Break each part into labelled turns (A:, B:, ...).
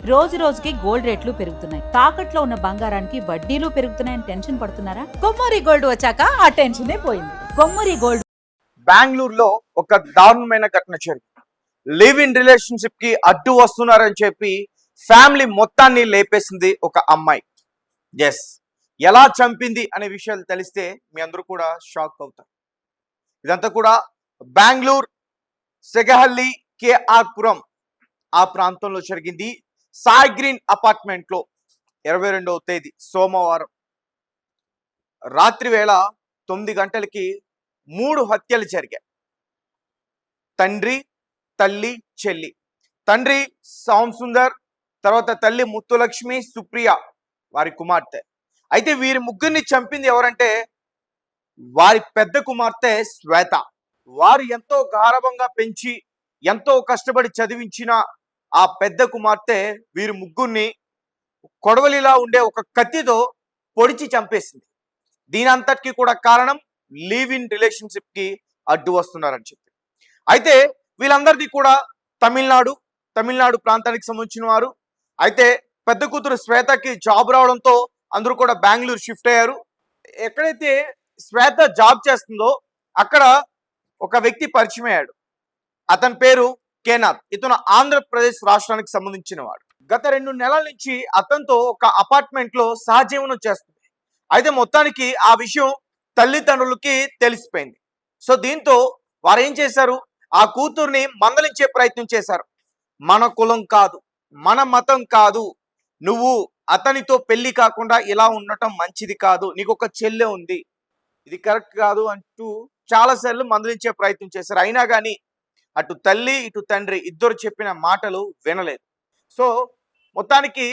A: రోజు రోజుకి గోల్డ్ రేట్లు పెరుగుతున్నాయి. తాకట్లో ఉన్న బంగారానికి వడ్డీలు పెరుగుతున్నాయని టెన్షన్ పడుతున్నారా? కొమ్మూరి గోల్డ్ వచ్చాక ఆ టెన్షనే పోయింది. కొమ్మూరి గోల్డ్.
B: బెంగళూరులో ఒక దారుణమైన ఘటన జరిగింది. లివ్ ఇన్ రిలేషన్షిప్ కి అడ్డు వస్తున్నారని చెప్పి ఫ్యామిలీ మొత్తాన్ని లేపేసింది ఒక అమ్మాయి. ఎస్, ఎలా చంపింది అనే విషయాలు తెలిస్తే మీ అందరూ కూడా షాక్ అవుతారు. ఇదంతా కూడా బెంగళూరు సెగహల్లి కేఆర్పురం ఆ ప్రాంతంలో జరిగింది. సాయి గ్రీన్ అపార్ట్మెంట్ లో 22వ తేదీ సోమవారం రాత్రి వేళ 9 గంటలకి 3 హత్యలు జరిగాయి. తండ్రి, తల్లి, చెల్లి. తండ్రి శ్యామ్ సుందర్, తర్వాత తల్లి ముత్తులక్ష్మి, సుప్రియ వారి కుమార్తె. అయితే వీరి ముగ్గురిని చంపింది ఎవరంటే వారి పెద్ద కుమార్తె శ్వేత. వారు ఎంతో గారభంగా పెంచి ఎంతో కష్టపడి చదివించిన ఆ పెద్ద కుమార్తె వీరి ముగ్గురిని కొడవలిలా ఉండే ఒక కత్తితో పొడిచి చంపేసింది. దీని అంతటికి కూడా కారణం లివ్ ఇన్ రిలేషన్షిప్ కి అడ్డు వస్తున్నారని చెప్పి. అయితే వీళ్ళందరినీ కూడా తమిళనాడు ప్రాంతానికి సంబంధించిన వారు. అయితే పెద్ద కూతురు శ్వేతకి జాబ్ రావడంతో అందరూ కూడా బెంగళూరు షిఫ్ట్ అయ్యారు. ఎక్కడైతే శ్వేత జాబ్ చేస్తుందో అక్కడ ఒక వ్యక్తి పరిచయం అయ్యాడు. అతని పేరు కేనాథ్. ఇతను ఆంధ్రప్రదేశ్ రాష్ట్రానికి సంబంధించిన వాడు. గత 2 నెలల నుంచి అతనితో ఒక అపార్ట్మెంట్ లో సహజీవనం చేస్తుంది. అయితే మొత్తానికి ఆ విషయం తల్లిదండ్రులకి తెలిసిపోయింది. సో దీంతో వారు ఏం చేశారు, ఆ కూతుర్ని మందలించే ప్రయత్నం చేశారు. మన కులం కాదు, మన మతం కాదు, నువ్వు అతనితో పెళ్లి కాకుండా ఇలా ఉండటం మంచిది కాదు, నీకు ఒక చెల్లె ఉంది, ఇది కరెక్ట్ కాదు అంటూ చాలాసార్లు మందలించే ప్రయత్నం చేశారు. అయినా కానీ అటు తల్లి ఇటు తండ్రి ఇద్దరు చెప్పిన మాటలు వినలేదు. సో మొత్తానికి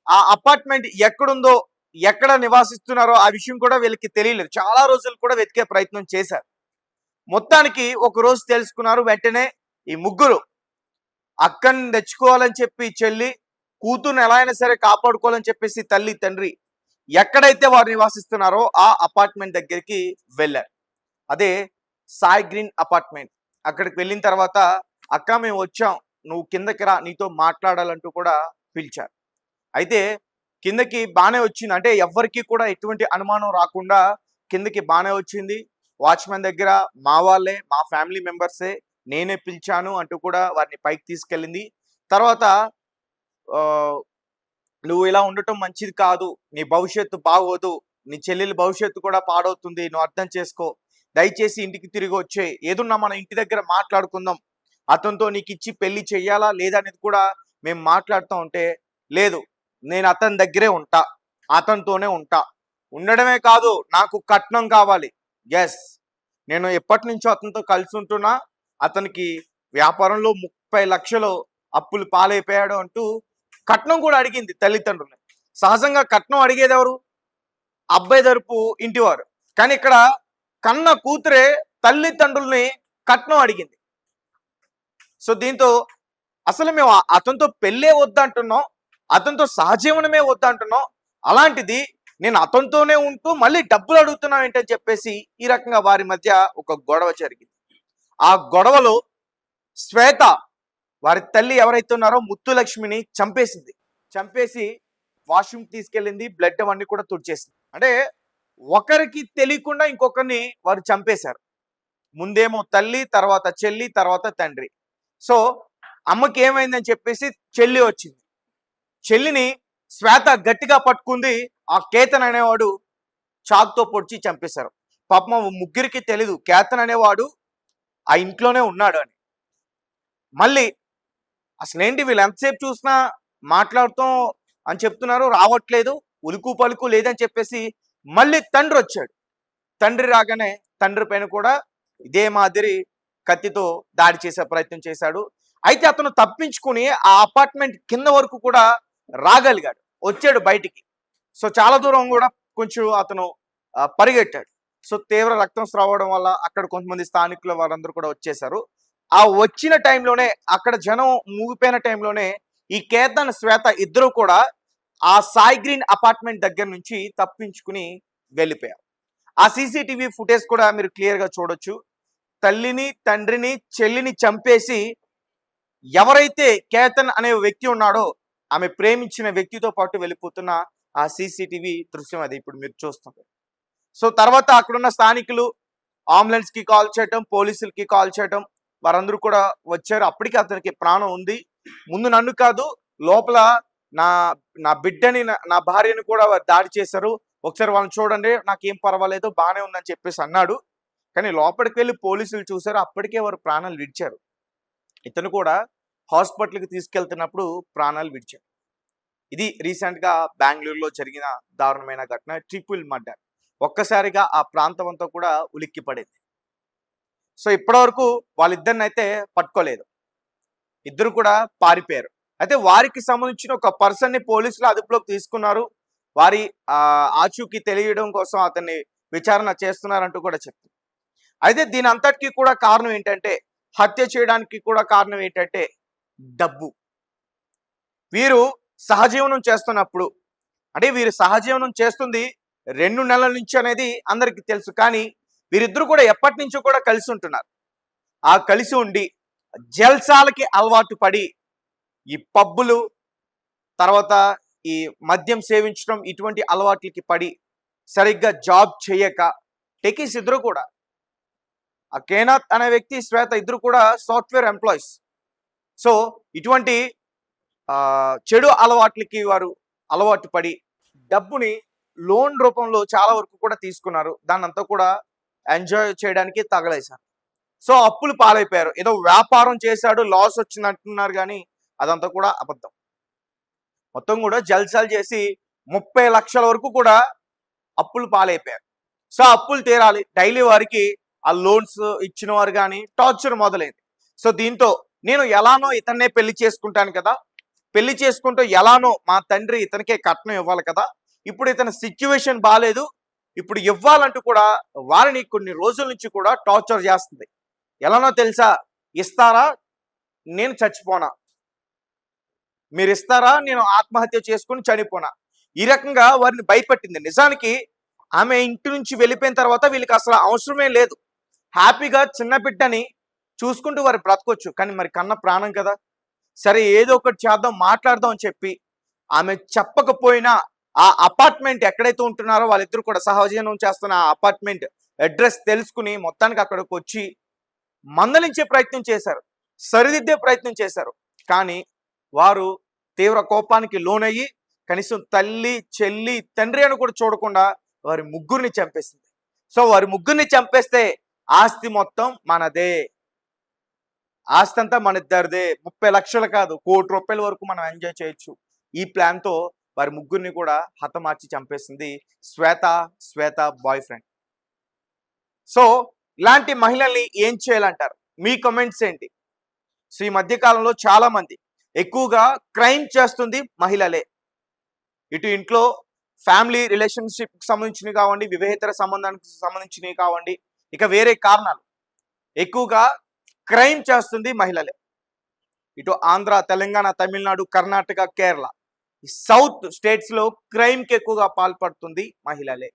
B: ఆ అపార్ట్మెంట్ ఎక్కడుందో, ఎక్కడ నివాసిస్తున్నారో ఆ విషయం కూడా వీళ్ళకి తెలియలేదు. చాలా రోజులు కూడా వెతికే ప్రయత్నం చేశారు. మొత్తానికి ఒక రోజు తెలుసుకున్నారు. వెంటనే ఈ ముగ్గురు అక్కని తెచ్చుకోవాలని చెప్పి చెల్లి, కూతుర్ని ఎలా అయినా సరే కాపాడుకోవాలని చెప్పేసి తల్లి తండ్రి ఎక్కడైతే వారు నివాసిస్తున్నారో ఆ అపార్ట్మెంట్ దగ్గరికి వెళ్ళారు. అదే సాయి గ్రీన్ అపార్ట్మెంట్. అక్కడికి వెళ్ళిన తర్వాత అక్క మేము వచ్చాం, నువ్వు కిందకి రా, నీతో మాట్లాడాలంటూ కూడా పిలిచారు. అయితే కిందకి బాగానే వచ్చింది. అంటే ఎవరికి కూడా ఎటువంటి అనుమానం రాకుండా కిందకి బాగానే వచ్చింది. వాచ్మెన్ దగ్గర మా వాళ్ళే, మా ఫ్యామిలీ మెంబర్సే, నేనే పిలిచాను అంటూ కూడా వారిని పైకి తీసుకెళ్ళింది. తర్వాత నువ్వు ఇలా ఉండటం మంచిది కాదు, నీ భవిష్యత్తు బాగోదు, నీ చెల్లెలి భవిష్యత్తు కూడా పాడవుతుంది, నువ్వు అర్థం చేసుకో, దయచేసి ఇంటికి తిరిగి వచ్చే, ఏదున్నా మన ఇంటి దగ్గర మాట్లాడుకుందాం, అతనితో నీకు ఇచ్చి పెళ్లి చెయ్యాలా లేదా అనేది కూడా మేము మాట్లాడుతూ ఉంటే, లేదు నేను అతని దగ్గరే ఉంటా, అతనితోనే ఉంటా, ఉండడమే కాదు నాకు కట్నం కావాలి. ఎస్, నేను ఎప్పటి నుంచో అతనితో కలిసి ఉంటున్నా, అతనికి వ్యాపారంలో 30 లక్షలు అప్పులు పాలైపోయాడు అంటూ కట్నం కూడా అడిగింది తల్లిదండ్రులు. సహజంగా కట్నం అడిగేది ఎవరు? అబ్బాయి తరపు ఇంటివారు. కానీ ఇక్కడ కన్న కూతురే తల్లిదండ్రుల్ని కట్నం అడిగింది. సో దీంతో అసలు మేము అతనితో పెళ్ళే వద్దంటున్నాం, అతనితో సహజీవనమే వద్దంటున్నాం, అలాంటిది నేను అతనితోనే ఉంటూ మళ్ళీ డబ్బులు అడుగుతున్నాం ఏంటని చెప్పేసి ఈ రకంగా వారి మధ్య ఒక గొడవ జరిగింది. ఆ గొడవలో శ్వేత వారి తల్లి ఎవరైతే ఉన్నారో ముత్తులక్ష్మిని చంపేసి వాష్రూమ్ తీసుకెళ్ళింది. బ్లడ్ అవన్నీ కూడా తుడిచేసింది. అంటే ఒకరికి తెలియకుండా ఇంకొకరిని వారు చంపేశారు. ముందేమో తల్లి, తర్వాత చెల్లి, తర్వాత తండ్రి. సో అమ్మకి ఏమైందని చెప్పేసి చెల్లి వచ్చింది. చెల్లిని శ్వేత గట్టిగా పట్టుకుంది. ఆ కేతన్ అనేవాడు చాకుతో పొడిచి చంపేశారు. పాపం ముగ్గురికి తెలీదు కేతన్ అనేవాడు ఆ ఇంట్లోనే ఉన్నాడు అని. మళ్ళీ అసలేంటి వీళ్ళు ఎంతసేపు చూసినా మాట్లాడుతాం అని చెప్తున్నారు, రావట్లేదు, ఉలుకు పలుకు లేదని చెప్పేసి మళ్ళీ తండ్రి వచ్చాడు. తండ్రి రాగానే తండ్రి పైన కూడా ఇదే మాదిరి కత్తితో దాడి చేసే ప్రయత్నం చేశాడు. అయితే అతను తప్పించుకుని ఆ అపార్ట్మెంట్ కింద వరకు కూడా రాగలిగాడు, వచ్చాడు బయటికి. సో చాలా దూరం కూడా కొంచెం అతను పరిగెట్టాడు. సో తీవ్ర రక్తం స్రావడం వల్ల అక్కడ కొంతమంది స్థానికులు వారందరూ కూడా వచ్చేసారు. ఆ వచ్చిన టైంలోనే, అక్కడ జనం మూగిపోయిన టైంలోనే ఈ కేతన్ శ్వేత ఇద్దరు కూడా ఆ సాయి గ్రీన్ అపార్ట్మెంట్ దగ్గర నుంచి తప్పించుకుని వెళ్ళిపోయారు. ఆ సీసీటీవీ ఫుటేజ్ కూడా మీరు క్లియర్ గా చూడొచ్చు. తల్లిని, తండ్రిని, చెల్లిని చంపేసి ఎవరైతే కేతన్ అనే వ్యక్తి ఉన్నాడో ఆమె ప్రేమించిన వ్యక్తితో పాటు వెళ్ళిపోతున్న ఆ సీసీటీవీ దృశ్యం అది ఇప్పుడు మీరు చూస్తున్నారు. సో తర్వాత అక్కడున్న స్థానికులు అంబులెన్స్ కి కాల్ చేయటం, పోలీసులకి కాల్ చేయటం, వారందరూ కూడా వచ్చారు. అప్పటికి అతనికి ప్రాణం ఉంది. ముందు నన్ను కాదు, లోపల నా నా బిడ్డని నా భార్యని కూడా వారు దాడి చేశారు, ఒకసారి వాళ్ళని చూడండి, నాకేం పర్వాలేదు, బాగానే ఉందని చెప్పేసి అన్నాడు. కానీ లోపలికి వెళ్ళి పోలీసులు చూశారు, అప్పటికే వారు ప్రాణాలు విడిచారు. ఇతను కూడా హాస్పిటల్కి తీసుకెళ్తున్నప్పుడు ప్రాణాలు విడిచాడు. ఇది రీసెంట్గా బెంగళూరులో జరిగిన దారుణమైన ఘటన, ట్రిపుల్ మర్డర్. ఒక్కసారిగా ఆ ప్రాంతం అంతా కూడా ఉలిక్కి పడింది. సో ఇప్పటివరకు వాళ్ళిద్దరిని అయితే పట్టుకోలేదు, ఇద్దరు కూడా పారిపోయారు. అయితే వారికి సంబంధించిన ఒక పర్సన్ని పోలీసులు అదుపులోకి తీసుకున్నారు. వారి ఆచూకీ తెలియడం కోసం అతన్ని విచారణ చేస్తున్నారంటూ కూడా చెప్తుంది. అయితే దీని అంతటికీ కూడా కారణం ఏంటంటే, హత్య చేయడానికి కూడా కారణం ఏంటంటే డబ్బు. వీరు సహజీవనం చేస్తున్నప్పుడు, అంటే వీరు సహజీవనం చేస్తుంది 2 నెలల నుంచి అనేది అందరికీ తెలుసు. కానీ వీరిద్దరు కూడా ఎప్పటి నుంచో కూడా కలిసి ఉంటున్నారు. ఆ కలిసి ఉండి జల్సాలకి అలవాటు పడి ఈ పబ్బులు, తర్వాత ఈ మద్యం సేవించడం, ఇటువంటి అలవాట్లకి పడి సరిగ్గా జాబ్ చేయక టెకీస్ ఇద్దరు కూడా, ఆ కేనాథ్ అనే వ్యక్తి, శ్వేత, ఇద్దరు కూడా సాఫ్ట్వేర్ ఎంప్లాయీస్. సో ఇటువంటి చెడు అలవాట్లకి వారు అలవాటు పడి డబ్బుని లోన్ రూపంలో చాలా వరకు కూడా తీసుకున్నారు. దాన్నంతా కూడా ఎంజాయ్ చేయడానికి తగలేశారు. సో అప్పులు పాలైపోయారు. ఏదో వ్యాపారం చేశాడు, లాస్ వచ్చింది అంటున్నారు, కానీ అదంతా కూడా అబద్ధం. మొత్తం కూడా జల్సాలు చేసి 30 లక్షల వరకు కూడా అప్పులు పాలైపోయారు. సో అప్పులు తీరాలి, డైలీ వారికి ఆ లోన్స్ ఇచ్చిన వారు కానీ టార్చర్ మొదలైంది. సో దీంతో నేను ఎలానో ఇతన్నే పెళ్లి చేసుకుంటాను కదా, పెళ్లి చేసుకుంటూ ఎలానో మా తండ్రి ఇతనికే కట్నం ఇవ్వాలి కదా, ఇప్పుడు ఇతని సిచ్యువేషన్ బాగాలేదు, ఇప్పుడు ఇవ్వాలంటూ కూడా వారిని కొన్ని రోజుల నుంచి కూడా టార్చర్ చేస్తుంది. ఎలానో తెలుసా, ఇస్తారా నేను చచ్చిపోనా, మీరు ఇస్తారా నేను ఆత్మహత్య చేసుకుని చనిపోనా, ఈ రకంగా వారిని భయపెట్టింది. నిజానికి ఆమె ఇంటి నుంచి వెళ్ళిపోయిన తర్వాత వీళ్ళకి అసలు అవసరమే లేదు, హ్యాపీగా చిన్న బిడ్డని చూసుకుంటూ వారు బ్రతకొచ్చు. కానీ మరి కన్న ప్రాణం కదా, సరే ఏదో ఒకటి చేద్దాం, మాట్లాడదాం అని చెప్పి ఆమె చెప్పకపోయినా ఆ అపార్ట్మెంట్ ఎక్కడైతే ఉంటున్నారో వాళ్ళిద్దరు కూడా సహజీవనం చేస్తున్న ఆ అపార్ట్మెంట్ అడ్రస్ తెలుసుకుని మొత్తానికి అక్కడికి వచ్చి మందలించే ప్రయత్నం చేశారు, సరిదిద్దే ప్రయత్నం చేశారు. కానీ వారు తీవ్ర కోపానికి లోనయ్యి కనీసం తల్లి, చెల్లి, తండ్రి అని కూడా చూడకుండా వారి ముగ్గురిని చంపేసింది. సో వారి ముగ్గురిని చంపేస్తే ఆస్తి మొత్తం మనదే, ఆస్తి అంతా మన ఇద్దరిదే, 30 లక్షలు కాదు, 1 కోటి రూపాయల వరకు మనం ఎంజాయ్ చేయొచ్చు. ఈ ప్లాన్తో వారి ముగ్గురిని కూడా హతమార్చి చంపేసింది శ్వేత బాయ్ ఫ్రెండ్. సో ఇలాంటి మహిళల్ని ఏం చేయాలంటారు, మీ కమెంట్స్ ఏంటి? సో ఈ మధ్య కాలంలో చాలా మంది ఎక్కువగా క్రైమ్ చేస్తుంది మహిళలే. ఇటు ఇంట్లో ఫ్యామిలీ రిలేషన్షిప్ సంబంధించినవి కావండి, వివాహేతర సంబంధానికి సంబంధించినవి కావండి, ఇక వేరే కారణాలు, ఎక్కువగా క్రైమ్ చేస్తుంది మహిళలే. ఇటు ఆంధ్ర, తెలంగాణ, తమిళనాడు, కర్ణాటక, కేరళ, ఈ సౌత్ స్టేట్స్ లో క్రైమ్ కి ఎక్కువగా పాల్పడుతుంది మహిళలే.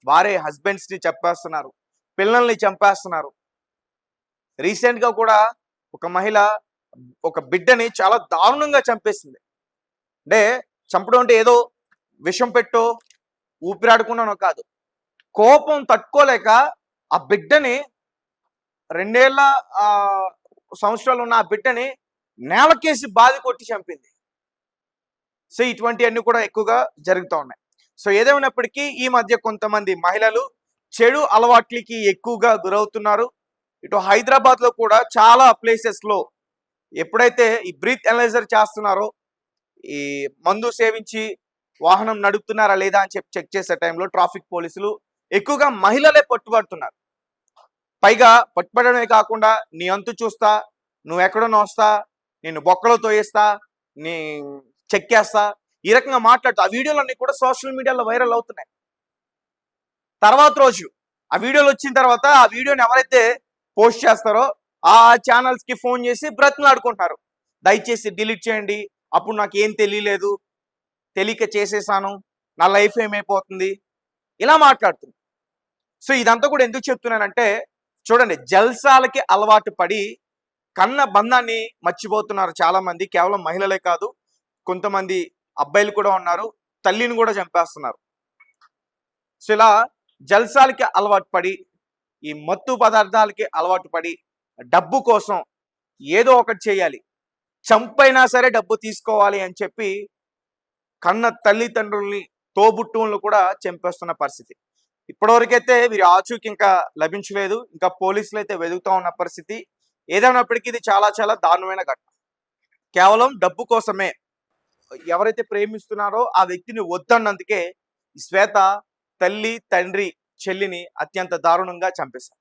B: వారే హస్బెండ్స్ ని చంపేస్తున్నారు, పిల్లల్ని చంపేస్తున్నారు. రీసెంట్ గా కూడా ఒక మహిళ ఒక బిడ్డని చాలా దారుణంగా చంపేసింది. అంటే చంపడం అంటే ఏదో విషం పెట్టో ఊపిరాడుకున్నానో కాదు, కోపం తట్టుకోలేక ఆ బిడ్డని 2 ఏళ్ల సంవత్సరాలు ఉన్న ఆ బిడ్డని నేలకేసి బాధి కొట్టి చంపింది. సో ఇటువంటివన్నీ కూడా ఎక్కువగా జరుగుతూ ఉన్నాయి. సో ఏదేమైనప్పటికీ ఈ మధ్య కొంతమంది మహిళలు చెడు అలవాట్లకి ఎక్కువగా గురవుతున్నారు. ఇటు హైదరాబాద్ లో కూడా చాలా ప్లేసెస్ లో ఎప్పుడైతే ఈ బ్రీత్ అనలైజర్ చేస్తున్నారో, ఈ మందు సేవించి వాహనం నడుపుతున్నారా లేదా అని చెప్పి చెక్ చేసే టైంలో ట్రాఫిక్ పోలీసులు ఎక్కువగా మహిళలే పట్టుబడుతున్నారు. పైగా పట్టుబడమే కాకుండా నీ అంతు చూస్తా, నువ్వు ఎక్కడో వస్తా, నేను బొక్కలో తోయేస్తా, నీ చెక్కేస్తా, ఈ రకంగా మాట్లాడుతూ ఆ వీడియోలన్నీ కూడా సోషల్ మీడియాలో వైరల్ అవుతున్నాయి. తర్వాత రోజు ఆ వీడియోలు వచ్చిన తర్వాత ఆ వీడియోని ఎవరైతే పోస్ట్ చేస్తారో ఆ ఛానల్స్ కి ఫోన్ చేసి బ్రతిమలాడుకుంటారు, దయచేసి డిలీట్ చేయండి, అప్పుడు నాకు ఏం తెలియలేదు, తెలియక చేసేసాను, నా లైఫ్ ఏమైపోతుంది, ఇలా మాట్లాడుతుంది. సో ఇదంతా కూడా ఎందుకు చెప్తున్నానంటే, చూడండి, జల్సాలకి అలవాటు పడి కన్న బంధాన్ని మర్చిపోతున్నారు చాలా మంది. కేవలం మహిళలే కాదు, కొంతమంది అబ్బాయిలు కూడా ఉన్నారు, తల్లిని కూడా చంపేస్తున్నారు. సో ఇలా జల్సాలకి అలవాటు పడి, ఈ మత్తు పదార్థాలకి అలవాటు పడి, డబ్బు కోసం ఏదో ఒకటి చేయాలి, చంపైనా సరే డబ్బు తీసుకోవాలి అని చెప్పి కన్న తల్లిదండ్రుల్ని, తోబుట్టువులను కూడా చంపేస్తున్న పరిస్థితి. ఇప్పటివరకైతే వీరి ఆచూకీ ఇంకా లభించలేదు, ఇంకా పోలీసులు అయితే వెతుకుతా ఉన్న పరిస్థితి. ఏదైనప్పటికీ ఇది చాలా చాలా దారుణమైన ఘటన. కేవలం డబ్బు కోసమే ఎవరైతే ప్రేమిస్తున్నారో ఆ వ్యక్తిని వద్దన్నందుకే ఈ శ్వేత తల్లి, తండ్రి, చెల్లిని అత్యంత దారుణంగా చంపేశారు.